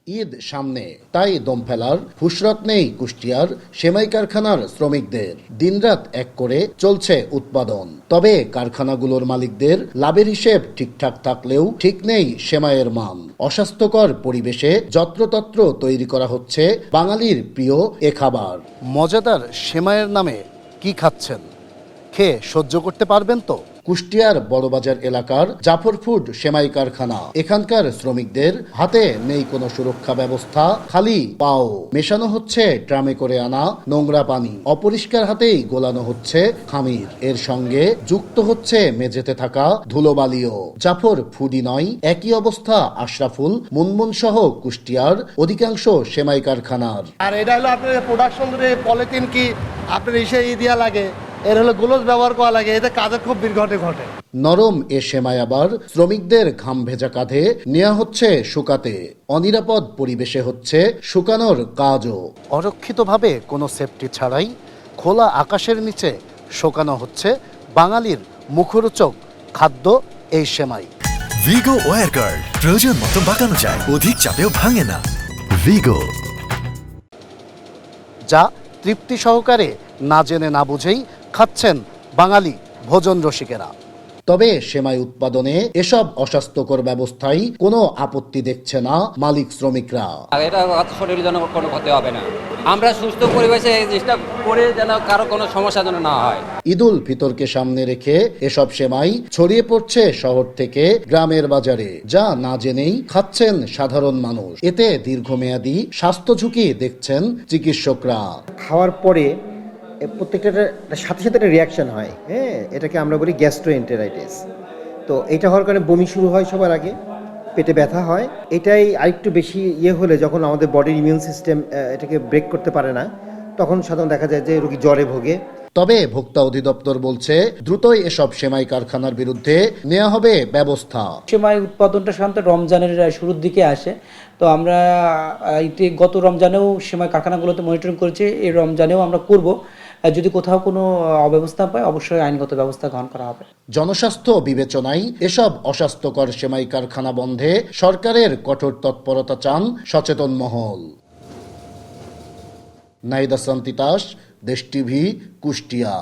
ঈদ সামনে, তাই দম ফেলার ফুসরত নেই কুষ্টিয়ার সেমাই কারখানার শ্রমিকদের। দিনরাত এক করে চলছে উৎপাদন। তবে কারখানাগুলোর মালিকদের লাভের হিসেব ঠিকঠাক থাকলেও ঠিক নেই সেমাইয়ের মান। অস্বাস্থ্যকর পরিবেশে যত্রতত্র তৈরি করা হচ্ছে বাঙালির প্রিয় এ খাবার। মজাদার সেমাইয়ের নামে কি খাচ্ছেন? খেয়ে সহ্য করতে পারবেন তো? কুষ্টিয়ার বড়বাজার এলাকার জাফরফুড সেমাই কারখানা। এখানকার শ্রমিকদের হাতে নেই কোনো সুরক্ষা ব্যবস্থা, খালি পাও। মেশানো হচ্ছে ড্রামে করে আনা নোংরা পানি, অপরিষ্কার হাতেই গোলানো হচ্ছে খামির। এর সঙ্গে যুক্ত হচ্ছে মেঝেতে থাকা ধুলোবালিও। জাফর ফুডি নয়, একই অবস্থা আশরাফুল, মুনমুন সহ কুষ্টিয়ার অধিকাংশ সেমাই কারখানার। আর এটা হলো আপনার প্রোডাকশন পলিথিন কি আপনার ইসে দিয়া লাগে, এর হলো গ্লোভস ব্যবহার করা লাগে, এতে কাজের খুব বিঘটে ঘটে। নরম এ সেমাই আবার শ্রমিকদের ঘাম ভেজা কাঁধে নেওয়া হচ্ছে শুকাতে। অনিরাপদ পরিবেশে হচ্ছে শুকানোর কাজও। অরক্ষিতভাবে কোনো সেফটি ছাড়াই খোলা আকাশের নিচে শুকানো হচ্ছে বাঙালির মুখরোচক খাদ্য এই সেমাই। ভিগো ওয়্যার গার্ড, প্রয়োজন মতো বাঁকানো যায়, অধিক চাপেও ভাঙে না। ভিগো, যা তৃপ্তি সহকারে না জেনে না বুঝেই খাচ্ছেন বাঙালি ভোজন রসিকেরা। তবে সেমাই উৎপাদনে এসব অস্বাস্থ্যকর ব্যবস্থায় কোনো আপত্তি দেখছে না মালিক শ্রমিকরা। এটা শরীরের জন্য কোনো ক্ষতি হবে না। আমরা সুস্থ পরিবেশে এই জিনিসটা করে যেন কারো কোনো সমস্যা যেন না হয়। ঈদুল ফিতরকে সামনে রেখে এসব সেমাই ছড়িয়ে পড়ছে শহর থেকে গ্রামের বাজারে, যা না জেনেই খাচ্ছেন সাধারণ মানুষ। এতে দীর্ঘমেয়াদী স্বাস্থ্য ঝুঁকি দেখছেন চিকিৎসকরা। খাওয়ার পরে প্রত্যেকটার সাথে সাথে একটা রিয়াকশন হয়, হ্যাঁ, এটাকে আমরা বলি গ্যাস্ট্রোএন্টেরাইটিস। তো এটা হওয়ার কারণে বমি শুরু হয় সবার আগে, পেটে ব্যথা হয়। এটাই আরেকটু বেশি হলে যখন আমাদের বডির ইমিউন সিস্টেম এটাকে ব্রেক করতে পারে না, তখন সাধারণত দেখা যায় যে রোগী জ্বরে ভোগে। তবে ভোক্তা অধিদপ্তর বলছে দ্রুতই এসব সেমাই কারখানার বিরুদ্ধে নেওয়া হবে ব্যবস্থা। সেমাই উৎপাদনটা সাধারণত রমজানের শুরুর দিকে আসে। তো আমরা গত রমজানেও সেমাই কারখানাগুলোতে মনিটরিং করেছি, এই রমজানেও আমরা করব। যদি কোথাও কোনো অব্যবস্থা পায় অবশ্যই আইনগত ব্যবস্থা গ্রহণ করা হবে। জনস্বাস্থ্য বিবেচনায় এসব অস্বাস্থ্যকর সেমাই কারখানা বন্ধে সরকারের কঠোর তৎপরতা চান সচেতন মহল। নাইদা সান্তিতাস, দেশ টিভি, কুষ্টিয়া।